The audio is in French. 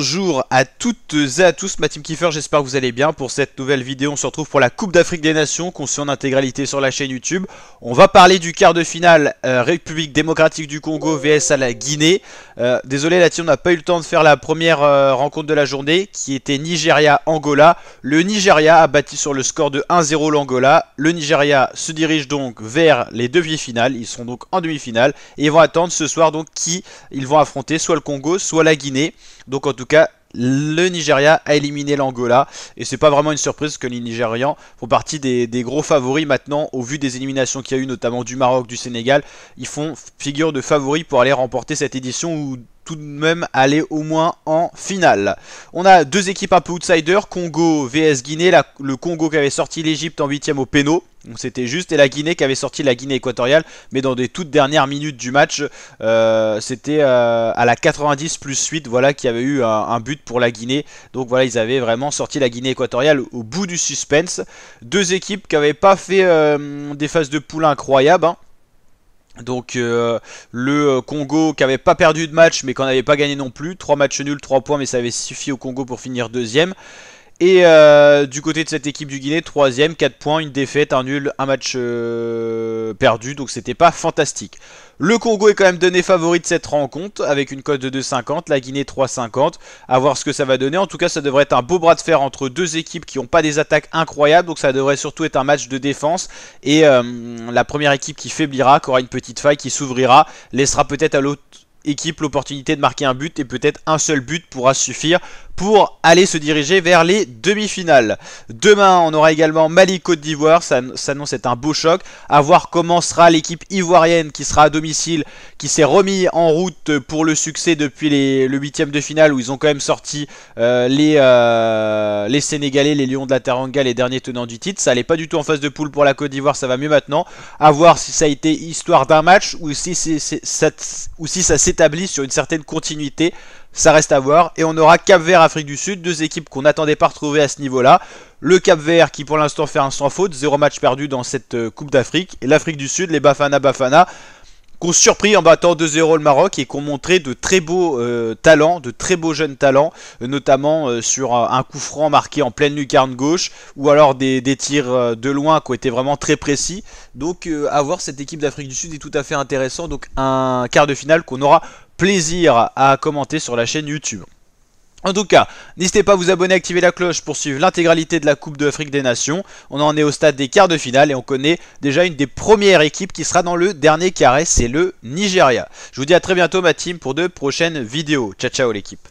Bonjour à toutes et à tous, ma team Kiefer, j'espère que vous allez bien. Pour cette nouvelle vidéo, on se retrouve pour la Coupe d'Afrique des Nations, qu'on suit en intégralité sur la chaîne YouTube. On va parler du quart de finale République démocratique du Congo vs à la Guinée. Désolé la team, on n'a pas eu le temps de faire la première rencontre de la journée, qui était Nigeria-Angola. Le Nigeria a battu sur le score de 1-0 l'Angola. Le Nigeria se dirige donc vers les demi-finales, ils seront donc en demi-finale. Et ils vont attendre ce soir donc qui ils vont affronter, soit le Congo, soit la Guinée. Donc en tout cas, le Nigeria a éliminé l'Angola. Et c'est pas vraiment une surprise parce que les Nigérians font partie des gros favoris maintenant. Au vu des éliminations qu'il y a eu, notamment du Maroc, du Sénégal, ils font figure de favoris pour aller remporter cette édition ou tout de même aller au moins en finale. On a deux équipes un peu outsiders, Congo vs Guinée. Le Congo qui avait sorti l'Egypte en 8ème au péno. Donc c'était juste, et la Guinée qui avait sorti la Guinée équatoriale, mais dans des toutes dernières minutes du match, c'était à la 90 plus 8, voilà, qu'il y avait eu un but pour la Guinée. Donc voilà, ils avaient vraiment sorti la Guinée équatoriale au bout du suspense. Deux équipes qui n'avaient pas fait des phases de poule incroyables, hein. Donc le Congo qui avait pas perdu de match mais qui n'avait pas gagné non plus, 3 matchs nuls, 3 points, mais ça avait suffi au Congo pour finir deuxième. Et du côté de cette équipe du Guinée, 3ème, 4 points, une défaite, un nul, un match perdu, donc c'était pas fantastique. Le Congo est quand même donné favori de cette rencontre avec une cote de 2,50, la Guinée 3,50, à voir ce que ça va donner. En tout cas, ça devrait être un beau bras de fer entre deux équipes qui n'ont pas des attaques incroyables, donc ça devrait surtout être un match de défense. Et la première équipe qui faiblira, qui aura une petite faille, qui s'ouvrira, laissera peut-être à l'autre équipe l'opportunité de marquer un but, et peut-être un seul but pourra suffire pour aller se diriger vers les demi-finales. Demain, on aura également Mali-Côte d'Ivoire, ça annonce être un beau choc. À voir comment sera l'équipe ivoirienne qui sera à domicile, qui s'est remis en route pour le succès depuis le 8ème de finale, où ils ont quand même sorti les Sénégalais, les Lions de la Teranga, les derniers tenants du titre. Ça allait pas du tout en phase de poule pour la Côte d'Ivoire, ça va mieux maintenant. À voir si ça a été histoire d'un match, ou si ça s'établit sur une certaine continuité. Ça reste à voir. Et on aura Cap-Vert, Afrique du Sud, deux équipes qu'on n'attendait pas retrouver à ce niveau-là. Le Cap-Vert qui pour l'instant fait un sans faute, 0 match perdu dans cette Coupe d'Afrique. Et l'Afrique du Sud, les Bafana qui ont surpris en battant 2-0 le Maroc et qui ont montré de très beaux talents, de très beaux jeunes talents, notamment sur un coup franc marqué en pleine lucarne gauche, ou alors des tirs de loin qui ont été vraiment très précis. Donc à voir, cette équipe d'Afrique du Sud est tout à fait intéressant. Donc un quart de finale qu'on aura plaisir à commenter sur la chaîne YouTube. En tout cas, n'hésitez pas à vous abonner, activer la cloche pour suivre l'intégralité de la Coupe d'Afrique des Nations. On en est au stade des quarts de finale et on connaît déjà une des premières équipes qui sera dans le dernier carré, c'est le Nigeria. Je vous dis à très bientôt ma team pour de prochaines vidéos. Ciao ciao l'équipe.